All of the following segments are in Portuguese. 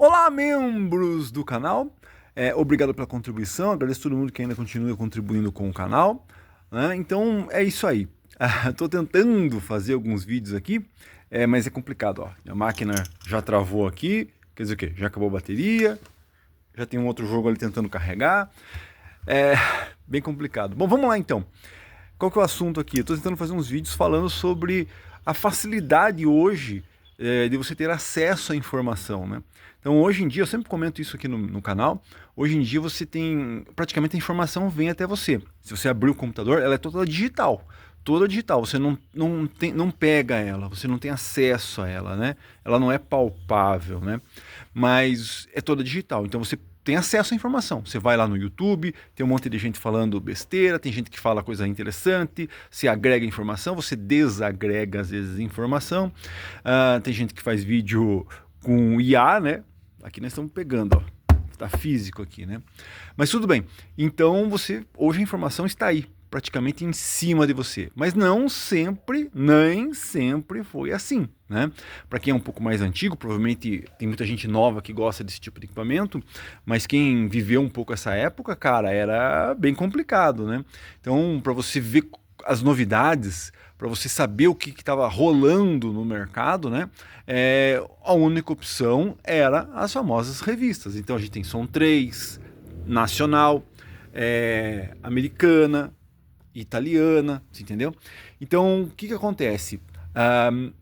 Olá, membros do canal, obrigado pela contribuição, agradeço a todo mundo que ainda continua contribuindo com o canal, né? Então é isso aí, estou tentando fazer alguns vídeos aqui, mas é complicado, ó. A máquina já travou aqui, quer dizer o quê? Já acabou a bateria, já tem um outro jogo ali tentando carregar, é bem complicado. Bom, vamos lá então. Qual que é o assunto aqui? Eu estou tentando fazer uns vídeos falando sobre a facilidade hoje de você ter acesso à informação, né? Então hoje em dia, eu sempre comento isso aqui no canal, hoje em dia você tem, praticamente a informação vem até você. Se você abrir o computador, ela é toda digital, você não pega ela, você não tem acesso a ela, né? Ela não é palpável, né? Mas é toda digital, então você tem acesso à informação. Você vai lá no YouTube, tem um monte de gente falando besteira, tem gente que fala coisa interessante, você agrega informação, você desagrega às vezes informação. Tem gente que faz vídeo com IA, né? Aqui nós estamos pegando, ó, tá físico aqui, né? Mas tudo bem. Então hoje a informação está aí, praticamente em cima de você. Mas não sempre, nem sempre foi assim, né? Para quem é um pouco mais antigo, provavelmente tem muita gente nova que gosta desse tipo de equipamento, mas quem viveu um pouco essa época, cara, era bem complicado, né? Então, para você ver as novidades, para você saber o que estava rolando no mercado, né? A única opção era as famosas revistas. Então a gente tem Som 3, Nacional, Americana, Italiana, você entendeu? Então o que acontece?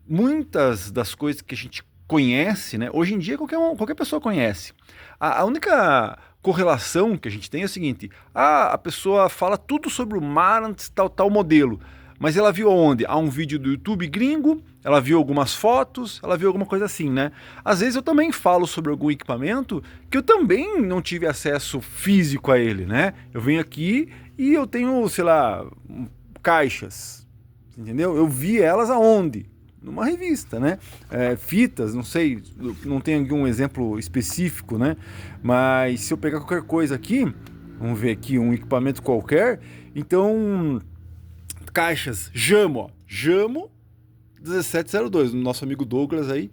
Muitas das coisas que a gente conhece, né? Hoje em dia qualquer pessoa conhece. A única correlação que a gente tem é o seguinte: a pessoa fala tudo sobre o Marantz, tal modelo, mas ela viu onde? Há um vídeo do YouTube gringo, ela viu algumas fotos, ela viu alguma coisa assim, né? Às vezes eu também falo sobre algum equipamento que eu também não tive acesso físico a ele, né? Eu venho aqui e eu tenho, sei lá, caixas, entendeu? Eu vi elas aonde? Numa revista, né? Fitas, não sei, não tenho aqui um exemplo específico, né? Mas se eu pegar qualquer coisa aqui, vamos ver aqui um equipamento qualquer, então caixas, Jamo 1702, nosso amigo Douglas aí.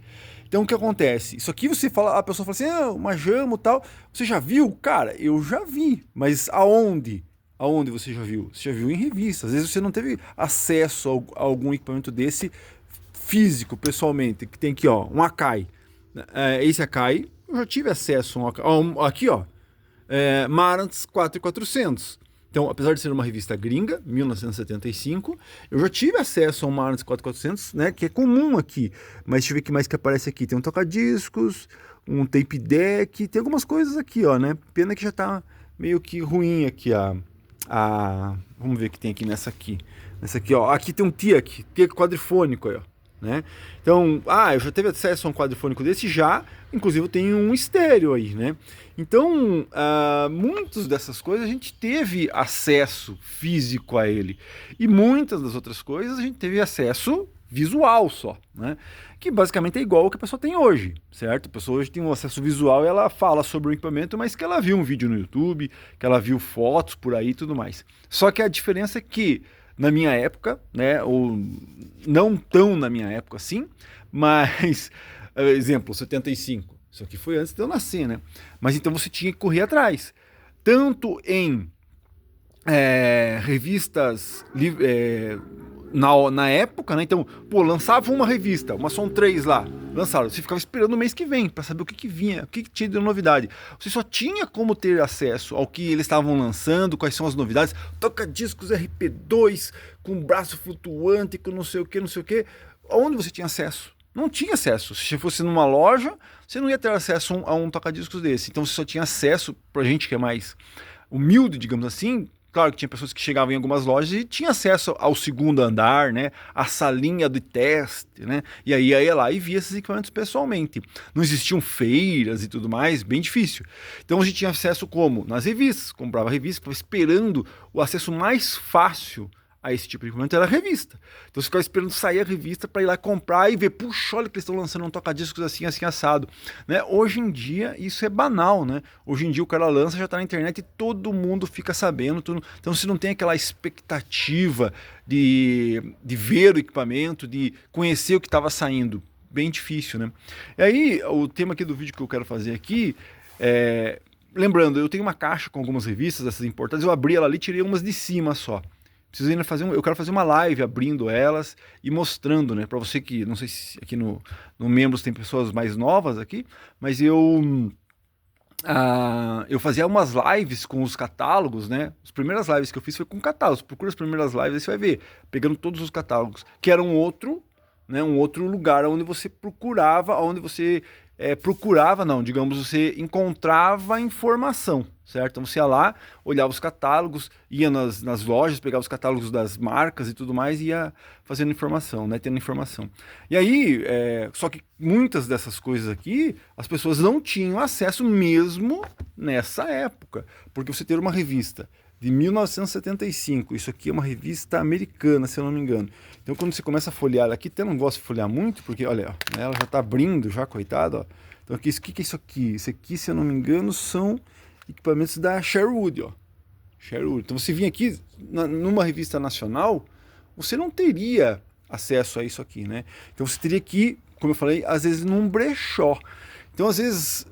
Então o que acontece? Isso aqui você fala, a pessoa fala assim, uma Jamo tal, você já viu? Cara, eu já vi, mas aonde? Aonde você já viu? Você já viu em revista. Às vezes você não teve acesso a algum equipamento desse físico, pessoalmente, que tem aqui, ó, um Akai. Esse Akai, eu já tive acesso a aqui, ó, Marantz 4400. Então, apesar de ser uma revista gringa, 1975, eu já tive acesso a um Marantz 4400, né, que é comum aqui. Mas deixa eu ver o que mais que aparece aqui. Tem um toca-discos, um tape deck, tem algumas coisas aqui, ó, né? Pena que já tá meio que ruim aqui vamos ver o que tem aqui nessa aqui. Nessa aqui, ó. Aqui tem um TIAC quadrifônico aí, ó. Né? Então, eu já teve acesso a um quadrifônico desse já, inclusive eu tenho um estéreo aí, né? Então, muitas dessas coisas a gente teve acesso físico a ele, e muitas das outras coisas a gente teve acesso visual só, né? Que basicamente é igual ao que a pessoa tem hoje, certo? A pessoa hoje tem um acesso visual e ela fala sobre o equipamento, mas que ela viu um vídeo no YouTube, que ela viu fotos por aí e tudo mais. Só que a diferença é que na minha época, né, ou não tão na minha época assim, mas, exemplo, 75, isso aqui foi antes de eu nascer, né? Mas então você tinha que correr atrás, tanto em revistas na época, né? Então, pô, lançava uma revista, uma Som 3 lá, lançaram, você ficava esperando o mês que vem para saber o que vinha, o que tinha de novidade. Você só tinha como ter acesso ao que eles estavam lançando, quais são as novidades, toca-discos RP2 com braço flutuante, com não sei o que, onde você tinha acesso? Não tinha acesso. Se fosse numa loja, você não ia ter acesso a um toca-discos desse. Então você só tinha acesso, pra gente que é mais humilde, digamos assim. Claro que tinha pessoas que chegavam em algumas lojas e tinham acesso ao segundo andar, né? A salinha de teste, né? E aí ia lá e via esses equipamentos pessoalmente. Não existiam feiras e tudo mais, bem difícil. Então a gente tinha acesso como? Nas revistas. Comprava revista, ficava esperando o acesso mais fácil a esse tipo de equipamento era a revista. Então você ficava esperando sair a revista para ir lá comprar e ver, puxa, olha que eles estão lançando um toca-discos assim, assim, assado. Né? Hoje em dia isso é banal, né? Hoje em dia o cara lança, já está na internet e todo mundo fica sabendo. Então você não tem aquela expectativa de ver o equipamento, de conhecer o que estava saindo. bem difícil, né? E aí, o tema aqui do vídeo que eu quero fazer aqui é... Lembrando, eu tenho uma caixa com algumas revistas, essas importantes, eu abri ela ali e tirei umas de cima só. Preciso ainda fazer eu quero fazer uma live abrindo elas e mostrando, né? Para você que, não sei se aqui no Membros tem pessoas mais novas aqui, mas eu fazia umas lives com os catálogos, né? As primeiras lives que eu fiz foi com catálogos. Procura as primeiras lives aí você vai ver, pegando todos os catálogos, que era um outro, né? Um outro lugar onde você procurava, onde você procurava, não, digamos, você encontrava informação, certo? Então você ia lá, olhava os catálogos, ia nas lojas, pegava os catálogos das marcas e tudo mais, e ia fazendo informação, né? Tendo informação. E aí, só que muitas dessas coisas aqui, as pessoas não tinham acesso mesmo nessa época, porque você ter uma revista de 1975, isso aqui é uma revista americana, se eu não me engano. Então quando você começa a folhear aqui, até não gosto de folhear muito, porque olha, ó, ela já está abrindo, já, coitada, ó. Então aqui, o que é isso aqui? Isso aqui, se eu não me engano, são equipamentos da Sherwood, ó. Sherwood. Então você vinha aqui, numa revista nacional, você não teria acesso a isso aqui, né? Então você teria que ir, como eu falei, às vezes num brechó. Então às vezes...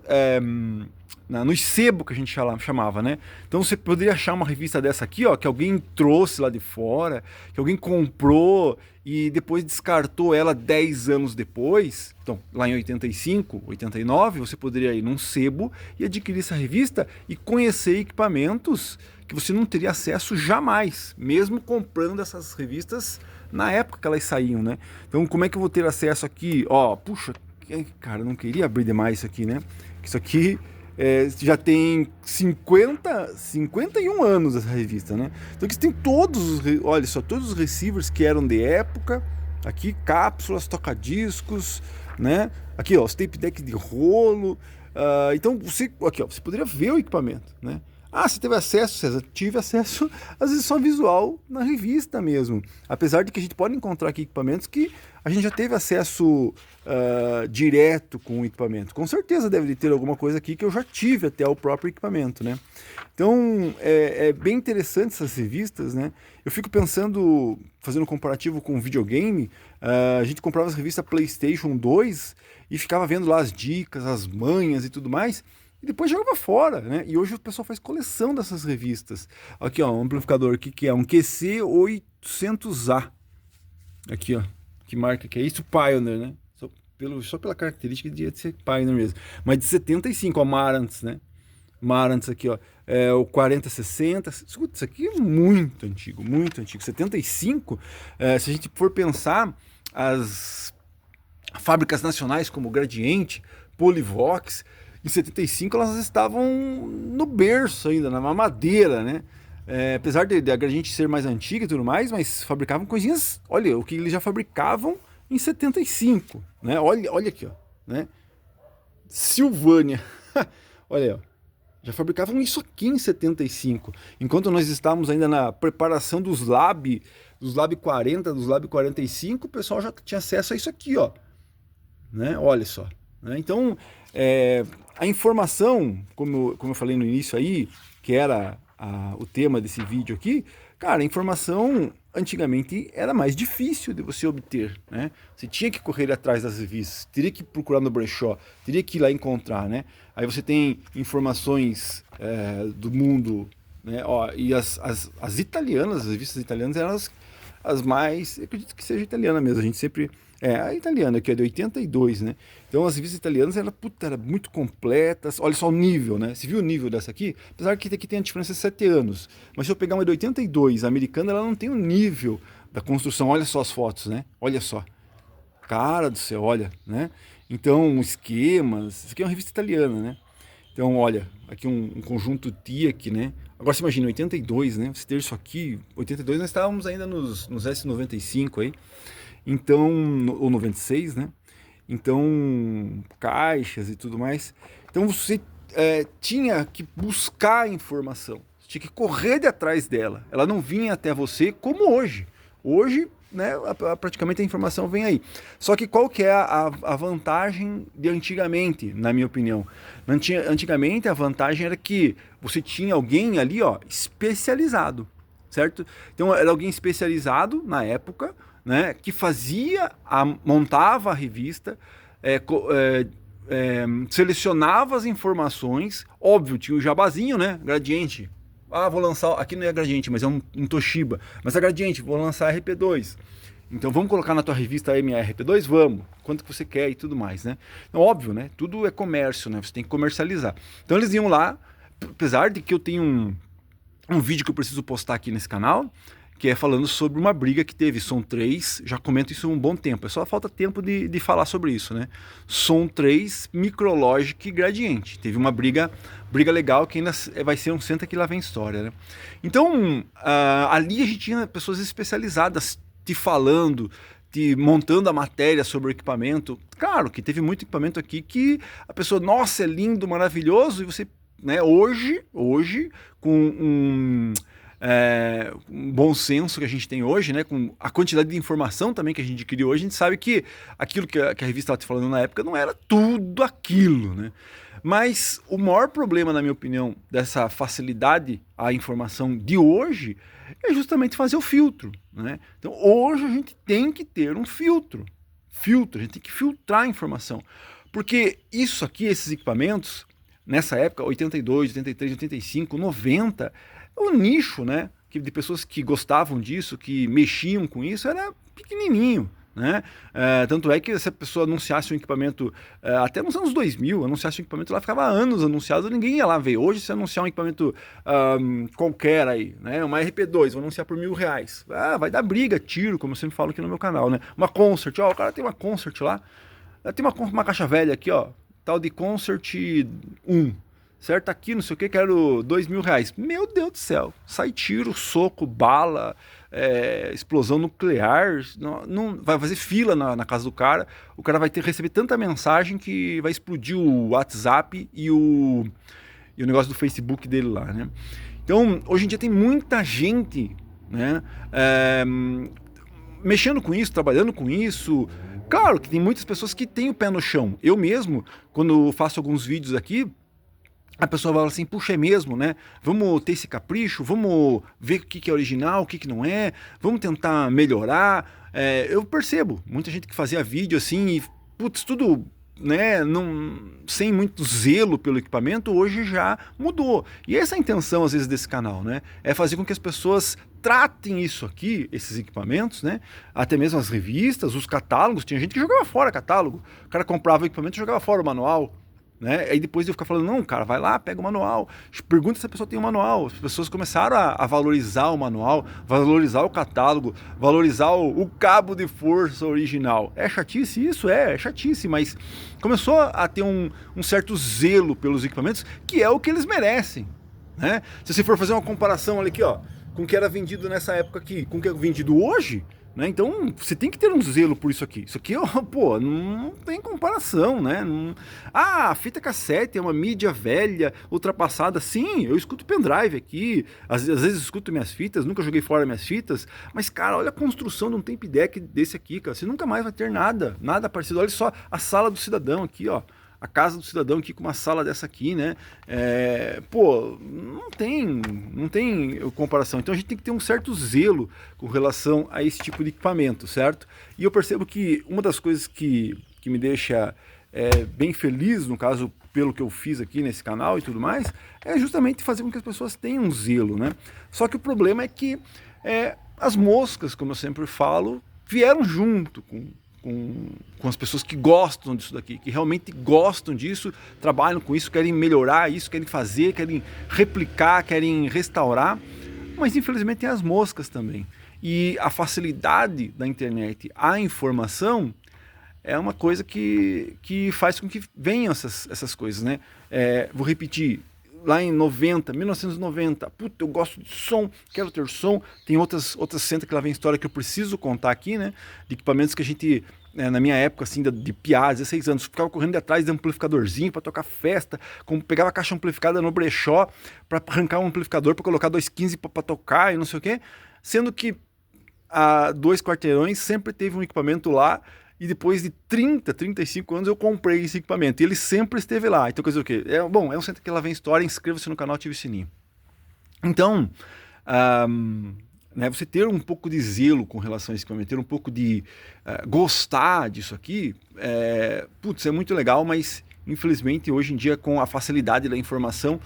no sebo que a gente chamava, né? Então você poderia achar uma revista dessa aqui, ó, que alguém trouxe lá de fora, que alguém comprou e depois descartou ela 10 anos depois. Então, lá em 85, 89, você poderia ir num sebo e adquirir essa revista e conhecer equipamentos que você não teria acesso jamais, mesmo comprando essas revistas na época que elas saíam, né? Então, como é que eu vou ter acesso aqui? Ó, puxa, cara, eu não queria abrir demais isso aqui, né? Isso aqui... já tem 51 anos essa revista, né? Então aqui tem olha só, todos os receivers que eram de época, aqui cápsulas, toca-discos, né? Aqui ó, os tape deck de rolo, então aqui ó, você poderia ver o equipamento, né? Ah, você teve acesso, César? Tive acesso, às vezes só visual na revista mesmo. Apesar de que a gente pode encontrar aqui equipamentos que a gente já teve acesso direto com o equipamento. Com certeza deve ter alguma coisa aqui que eu já tive até o próprio equipamento, né? Então, é bem interessante essas revistas, né? Eu fico pensando, fazendo um comparativo com videogame, a gente comprava as revistas PlayStation 2 e ficava vendo lá as dicas, as manhas e tudo mais, e depois jogava fora, né? E hoje o pessoal faz coleção dessas revistas. Aqui, ó, um amplificador aqui que é um QC800A. Aqui, ó. Que marca que é isso? Pioneer, né? Só pela característica de ser Pioneer mesmo. Mas de 75, ó, Marantz, né? Marantz aqui, ó. O 4060. Escuta, isso aqui é muito antigo, muito antigo. 75, se a gente for pensar, as fábricas nacionais como Gradiente, Polivox, em 75 elas estavam no berço ainda, na mamadeira, né? Apesar de a Gradiente ser mais antiga e tudo mais, mas fabricavam coisinhas, olha, o que eles já fabricavam em 75, né? Olha aqui, ó, né? Silvânia, olha, ó, já fabricavam isso aqui em 75, enquanto nós estávamos ainda na preparação dos Lab 40, dos Lab 45, o pessoal já tinha acesso a isso aqui, ó, né? Olha só, né? Então, a informação, como eu falei no início aí, que era o tema desse vídeo aqui, cara, a informação antigamente era mais difícil de você obter, né? Você tinha que correr atrás das revistas, teria que procurar no brechó, teria que ir lá encontrar, né? Aí você tem informações do mundo, né? Ó, e as italianas, as revistas italianas eram as mais, eu acredito que seja italiana mesmo, a gente sempre... a italiana, que é de 82, né? Então as revistas italianas eram muito completas. Olha só o nível, né? Você viu o nível dessa aqui? Apesar que aqui tem a diferença de 7 anos. Mas se eu pegar uma de 82, a americana, ela não tem o nível da construção. Olha só as fotos, né? Olha só. Cara do céu, olha, né? Então, esquemas. Isso aqui é uma revista italiana, né? Então, olha, aqui um conjunto TIAC, né? Agora você imagina, 82, né? Você ter isso aqui, 82 nós estávamos ainda nos S95 aí. Então, ou 96, né? Então, caixas e tudo mais. Então você tinha que buscar a informação, você tinha que correr de atrás dela. Ela não vinha até você como hoje. Hoje, né, praticamente a informação vem aí. Só que qual que é a vantagem de antigamente, na minha opinião? Antigamente a vantagem era que você tinha alguém ali, ó, especializado, certo? Então era alguém especializado na época, né, que montava a revista, selecionava as informações, óbvio, tinha o jabazinho, né, Gradiente. Ah, vou lançar, aqui não é Gradiente, mas é um Toshiba, mas é Gradiente, vou lançar RP2. Então vamos colocar na tua revista MRP2? Vamos. Quanto que você quer e tudo mais, né? Então, óbvio, né? Tudo é comércio, né? Você tem que comercializar. Então eles iam lá, apesar de que eu tenho um vídeo que eu preciso postar aqui nesse canal, que é falando sobre uma briga que teve Som 3, já comento isso há um bom tempo, é só falta tempo de falar sobre isso, né? Som 3, Micrologic e Gradiente. Teve uma briga legal que ainda vai ser um Senta que lá vem história, né? Então, ali a gente tinha pessoas especializadas te falando, te montando a matéria sobre o equipamento. Claro que teve muito equipamento aqui que a pessoa, nossa, é lindo, maravilhoso, e você, né, hoje com um bom senso que a gente tem hoje, né, com a quantidade de informação também que a gente adquiriu hoje, a gente sabe que aquilo que a revista estava te falando na época não era tudo aquilo, né? Mas o maior problema, na minha opinião, dessa facilidade à informação de hoje é justamente fazer o filtro, né? Então hoje a gente tem que ter um filtro, a gente tem que filtrar a informação, porque isso aqui, esses equipamentos, nessa época, 82, 83, 85, 90, o nicho, né, de pessoas que gostavam disso, que mexiam com isso, era pequenininho, né? Tanto é que se a pessoa anunciasse um equipamento, até nos anos 2000, anunciasse um equipamento, lá ficava anos anunciado, ninguém ia lá ver. Hoje, se anunciar um equipamento qualquer aí, né, uma RP2, vou anunciar por R$1.000, vai dar briga, tiro, como eu sempre falo aqui no meu canal, né? Uma Concert, ó, o cara tem uma Concert lá, tem uma caixa velha aqui, ó, tal de Concert 1, certo? Aqui, não sei o que, quero R$2.000. Meu Deus do céu, sai tiro, soco, bala, explosão nuclear, não vai fazer fila na casa do cara, o cara vai receber tanta mensagem que vai explodir o WhatsApp e o negócio do Facebook dele lá, né? Então, hoje em dia tem muita gente, né, mexendo com isso, trabalhando com isso. Claro que tem muitas pessoas que têm o pé no chão. Eu mesmo, quando faço alguns vídeos aqui, a pessoa fala assim, puxa, é mesmo, né? Vamos ter esse capricho, vamos ver o que é original, o que não é, vamos tentar melhorar. Eu percebo, muita gente que fazia vídeo assim e, putz, tudo, né, sem muito zelo pelo equipamento, hoje já mudou. E essa é a intenção, às vezes, desse canal, né? É fazer com que as pessoas tratem isso aqui, esses equipamentos, né? Até mesmo as revistas, os catálogos. Tinha gente que jogava fora catálogo. O cara comprava o equipamento e jogava fora o manual, né? Aí depois eu ficar falando, não, cara, vai lá, pega o manual, pergunta se a pessoa tem um manual. As pessoas começaram a valorizar o manual, valorizar o catálogo, valorizar o cabo de força original. É chatice isso? É chatice, mas começou a ter um certo zelo pelos equipamentos, que é o que eles merecem, né? Se você for fazer uma comparação olha aqui, ó, com o que era vendido nessa época aqui, com o que é vendido hoje, né? Então você tem que ter um zelo por isso aqui. Isso aqui, pô, não tem comparação, né? A fita cassete é uma mídia velha, ultrapassada. Sim, eu escuto pendrive aqui, às vezes escuto minhas fitas, nunca joguei fora minhas fitas, mas, cara, olha a construção de um tape deck desse aqui, cara. Você nunca mais vai ter nada parecido. Olha só a sala do cidadão aqui, ó. A casa do cidadão aqui com uma sala dessa aqui, né? Pô, não tem comparação. Então a gente tem que ter um certo zelo com relação a esse tipo de equipamento, certo? E eu percebo que uma das coisas que me deixa bem feliz, no caso, pelo que eu fiz aqui nesse canal e tudo mais, é justamente fazer com que as pessoas tenham um zelo, né? Só que o problema é que as moscas, como eu sempre falo, vieram junto com as pessoas que gostam disso daqui, que realmente gostam disso, trabalham com isso, querem melhorar isso, querem fazer, querem replicar, querem restaurar, mas infelizmente tem as moscas também. E a facilidade da internet, a informação, é uma coisa que faz com que venham essas coisas, né? Vou repetir, lá em 1990, puta, eu gosto de som, quero ter som. Tem outras Senta que lá vem história que eu preciso contar aqui, né? De equipamentos que a gente, na minha época, assim, de piá, 16 anos, ficava correndo atrás de amplificadorzinho para tocar festa, pegava a caixa amplificada no brechó para arrancar um amplificador, para colocar 215 para tocar e não sei o quê. Sendo que há 2 quarteirões sempre teve um equipamento lá. E depois de 30, 35 anos eu comprei esse equipamento. E ele sempre esteve lá. Então quer dizer o quê? É um Senta que lá vem história. Inscreva-se no canal, ative o sininho. Então, né, você ter um pouco de zelo com relação a esse equipamento, ter um pouco de gostar disso aqui, putz, é muito legal, mas infelizmente hoje em dia com a facilidade da informação,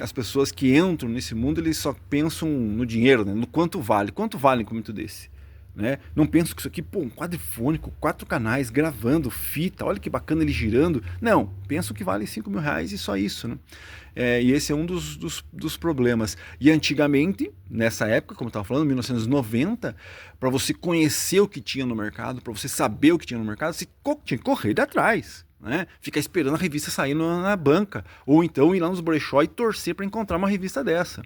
as pessoas que entram nesse mundo, eles só pensam no dinheiro, né, no quanto vale um equipamento desse. Né? Não penso que isso aqui, pô, um quadrifônico, 4 canais, gravando, fita, olha que bacana ele girando. Não, penso que vale 5 mil reais e só isso, né? E esse é um dos problemas. E antigamente, nessa época, como eu estava falando, 1990, para você conhecer o que tinha no mercado, para você saber o que tinha no mercado, você tinha que correr de atrás. Né? Ficar esperando a revista sair na banca, ou então ir lá nos brechó e torcer para encontrar uma revista dessa.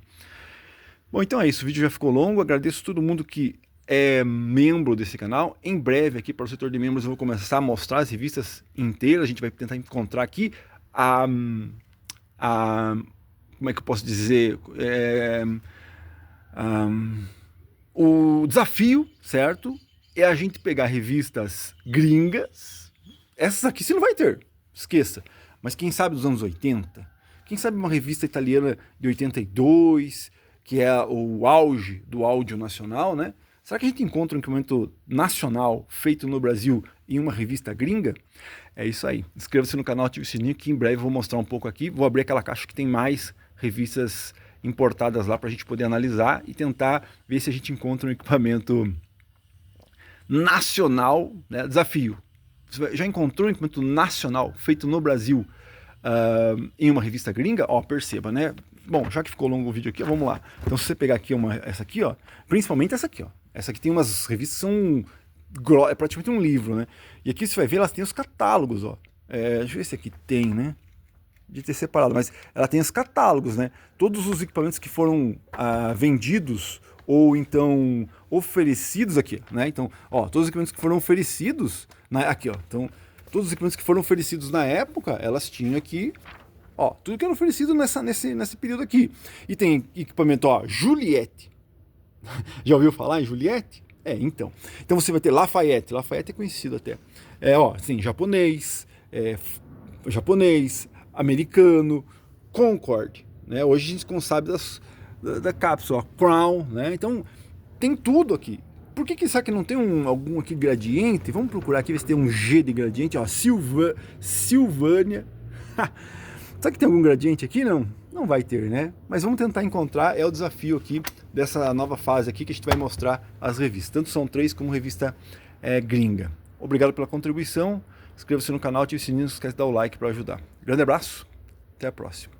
Bom, então é isso, o vídeo já ficou longo, agradeço a todo mundo que é membro desse canal. Em breve aqui para o setor de membros eu vou começar a mostrar as revistas inteiras, a gente vai tentar encontrar aqui como é que eu posso dizer, o desafio, certo? É a gente pegar revistas gringas, essas aqui você não vai ter, esqueça, mas quem sabe dos anos 80, quem sabe uma revista italiana de 82, que é o auge do áudio nacional, né? Será que a gente encontra um equipamento nacional feito no Brasil em uma revista gringa? É isso aí. Inscreva-se no canal, ative o sininho que em breve eu vou mostrar um pouco aqui. Vou abrir aquela caixa que tem mais revistas importadas lá para a gente poder analisar e tentar ver se a gente encontra um equipamento nacional, né? Desafio. Você já encontrou um equipamento nacional feito no Brasil em uma revista gringa? Ó, perceba, né? Bom, já que ficou longo o vídeo aqui, vamos lá. Então, se você pegar aqui essa aqui, ó, principalmente essa aqui, ó. Essa aqui tem umas revistas que são é praticamente um livro, né? E aqui você vai ver, elas têm os catálogos, ó. Deixa eu ver se aqui tem, né? De ter separado, mas ela tem os catálogos, né? Todos os equipamentos que foram vendidos ou então oferecidos aqui, né? Então, ó, todos os equipamentos que foram oferecidos, aqui, ó. Então, todos os equipamentos que foram oferecidos na época, elas tinham aqui, ó, tudo que era oferecido nesse período aqui. E tem equipamento, ó, Juliette. Já ouviu falar em Juliette? Então. Então você vai ter Lafayette. Lafayette é conhecido até. Ó, assim, japonês, americano, Concord, né? Hoje a gente sabe da cápsula, Crown, né? Então tem tudo aqui. Por que será que não tem algum aqui gradiente? Vamos procurar aqui ver se tem um G de gradiente, ó, Silvânia. Será que tem algum gradiente aqui? Não, não vai ter, né? Mas vamos tentar encontrar, é o desafio aqui dessa nova fase aqui que a gente vai mostrar as revistas. Tanto Som 3 como revista gringa. Obrigado pela contribuição, inscreva-se no canal, ative o sininho, não esquece de dar o like para ajudar. Grande abraço, até a próxima.